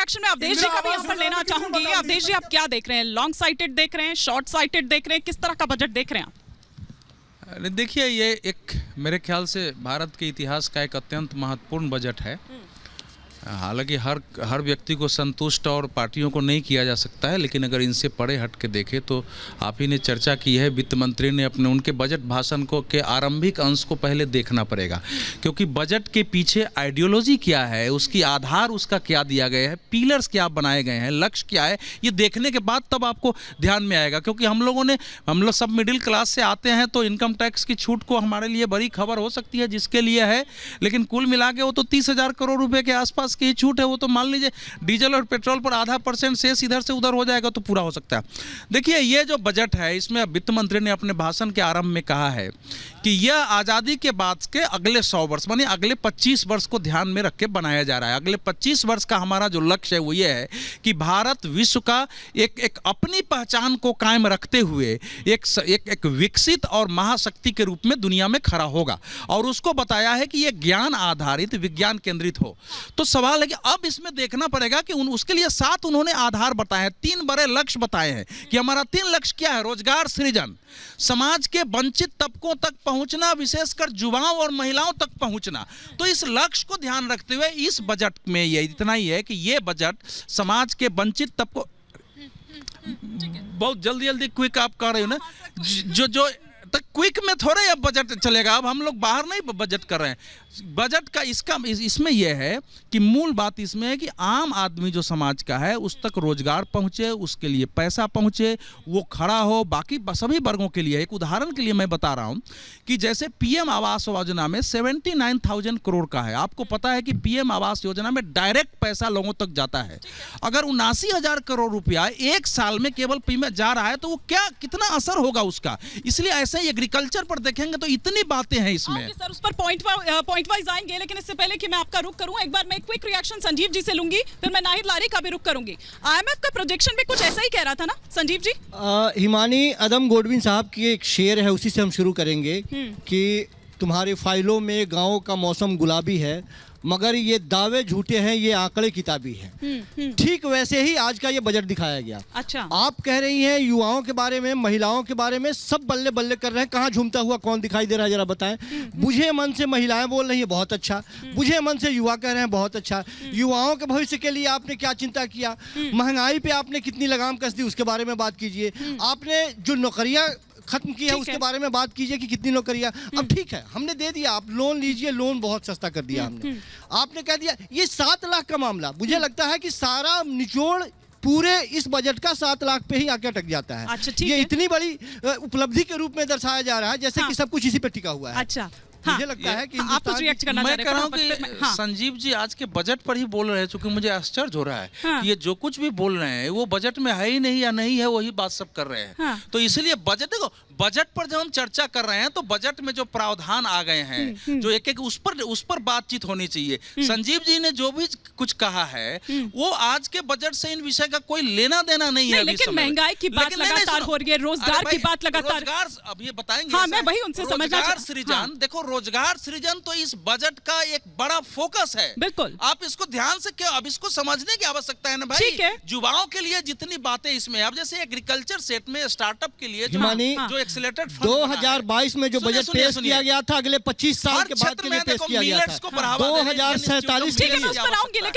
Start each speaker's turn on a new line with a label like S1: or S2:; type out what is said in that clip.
S1: Reaction में अवधेश जी का भी यहाँ पर लेना चाहूंगी। अवधेश जी, आप क्या देख रहे हैं? लॉन्ग साइटेड देख रहे हैं, शॉर्ट साइटेड देख रहे हैं, किस तरह का बजट देख रहे हैं आप?
S2: देखिए, ये एक मेरे ख्याल से भारत के इतिहास का एक अत्यंत महत्वपूर्ण बजट है। हालांकि हर व्यक्ति को संतुष्ट और पार्टियों को नहीं किया जा सकता है, लेकिन अगर इनसे परे हट के देखें तो आप ही ने चर्चा की है, वित्त मंत्री ने अपने उनके बजट भाषण को के आरंभिक अंश को पहले देखना पड़ेगा, क्योंकि बजट के पीछे आइडियोलॉजी क्या है, उसकी आधार उसका क्या दिया गया है, पिलर्स क्या बनाए गए हैं, लक्ष्य क्या है, ये देखने के बाद तब आपको ध्यान में आएगा। क्योंकि हम लोग सब मिडिल क्लास से आते हैं, तो इनकम टैक्स की छूट को हमारे लिए बड़ी खबर हो सकती है जिसके लिए है, लेकिन कुल मिला के वो तो 30,000 करोड़ रुपए के आसपास की छूट है। वो तो मान लीजिए डीजल और पेट्रोल पर आधा% से इधर से उधर हो जाएगा तो पूरा हो सकता है। देखिए, ये जो बजट है, इसमें वित्त मंत्री ने अपने भाषण के आरंभ में कहा है कि यह आज़ादी के बाद के अगले 100 वर्ष माने अगले 25 वर्ष को ध्यान में रख के बनाया जा रहा है। अगले 25 वर्ष का हमारा जो लक्ष्य है वो ये है कि भारत विश्व का एक अपनी पहचान को कायम रखते हुए एक विकसित और महाशक्ति के रूप में दुनिया में खड़ा होगा, और उसको बताया है कि ये ज्ञान आधारित, विज्ञान केंद्रित हो। तो सवाल है कि अब इसमें देखना पड़ेगा कि उसके लिए 7 उन्होंने आधार बताए हैं, 3 बड़े लक्ष्य बताए हैं कि हमारा 3 लक्ष्य क्या है। रोजगार सृजन, समाज के वंचित तबकों तक पहुंचना, विशेषकर युवाओं और महिलाओं तक पहुंचना। तो इस लक्ष्य को ध्यान रखते हुए इस बजट में ये इतना ही है कि ये बजट समाज के वंचित तबकों, बहुत जल्दी क्विक आप कह रहे हो ना, जो तक क्विक में थोड़े अब बजट चलेगा। अब हम लोग बाहर नहीं बजट कर रहे हैं। बजट का इसमें यह है कि मूल बात इसमें है कि आम आदमी जो समाज का है उस तक रोजगार पहुंचे, उसके लिए पैसा पहुंचे, वो खड़ा हो। बाकी सभी वर्गों के लिए, एक उदाहरण के लिए मैं बता रहा हूं कि जैसे पीएम आवास योजना में 79,000 करोड़ का है। आपको पता है कि पीएम आवास योजना में डायरेक्ट पैसा लोगों तक जाता है। अगर 79,000 करोड़ रुपया एक साल में केवल पीएम जा रहा है तो वो कितना असर होगा उसका। इसलिए ऐसे ही एग्रीकल्चर पर देखेंगे तो इतनी बातें हैं इसमें।
S1: सर, उस पर पॉइंट वाइज आएंगे, लेकिन इससे पहले कि मैं आपका रुख करूं, एक बार मैं क्विक रिएक्शन संजीव जी से लूंगी, फिर मैं नाहिद लारी का भी रुख करूंगी। आईएमएफ का प्रोजेक्शन भी कुछ ऐसा ही कह रहा था ना संजीव जी?
S3: हिमानी अदम गोडविन साहब की एक शेर है, उसी से हम शुरू करेंगे कि तुम्हारी फाइलों में गाँव का मौसम गुलाबी है, मगर ये दावे झूठे हैं, ये आंकड़े किताबी हैं। ठीक वैसे ही आज का ये बजट दिखाया गया।
S1: अच्छा, आप
S3: कह रही हैं युवाओं के बारे में, महिलाओं के बारे में, सब बल्ले बल्ले कर रहे हैं। कहाँ झूमता हुआ कौन दिखाई दे रहा है, जरा बताएं। बुझे मन से महिलाएं बोल रही है, बहुत अच्छा। बुझे मन से युवा कह रहे हैं, बहुत अच्छा। युवाओं के भविष्य के लिए आपने क्या चिंता किया? महंगाई पे आपने कितनी लगाम कस दी, उसके बारे में बात कीजिए। आपने जो नौकरियां खत्म की है उसके बारे में बात कीजिए कि कितनी नौकरियां। अब ठीक है, हमने दे दिया, आप लोन लीजिए, लोन बहुत सस्ता कर दिया हमने। आपने कह दिया ये 7 लाख का मामला। मुझे लगता है कि सारा निचोड़ पूरे इस बजट का 7 लाख पे ही आके अटक जाता है।
S1: अच्छा,
S3: ये इतनी बड़ी उपलब्धि के रूप में दर्शाया जा रहा है जैसे कि सब कुछ इसी पे टिका हुआ है।
S1: अच्छा,
S3: मुझे लगता है कि
S1: आप कुछ रिएक्ट करना
S2: मैं कह रहा हूं कि संजीव जी आज के बजट पर ही बोल रहे हैं, चूंकि मुझे आश्चर्य हो रहा है कि ये जो कुछ भी बोल रहे हैं वो बजट में है ही नहीं या नहीं है, वही बात सब कर रहे हैं। तो इसलिए देखो, बजट पर जब हम चर्चा कर रहे हैं तो बजट में जो प्रावधान आ गए हैं, जो एक उस पर बातचीत होनी चाहिए। संजीव जी ने जो भी कुछ कहा है वो आज के बजट से इन विषय का कोई लेना देना नहीं है।
S1: लेकिन महंगाई की बात लगातार हो रही है, रोजगार की बात लगातार,
S2: अब ये बताएंगे।
S1: हाँ, मैं वही उनसे समझना
S2: सृजन, देखो रोजगार सृजन तो इस बजट का एक बड़ा फोकस है।
S1: बिल्कुल,
S2: आप इसको ध्यान से क्यों, अब इसको समझने की आवश्यकता है ना भाई। युवाओं के लिए जितनी बातें इसमें, अब जैसे एग्रीकल्चर सेट में स्टार्टअप के लिए जो एक्सीलरेटेड
S3: 2022 में जो बजट पेश किया गया था, अगले 25 साल के बाद के लिए पेश किया गया था। 2047 के लिए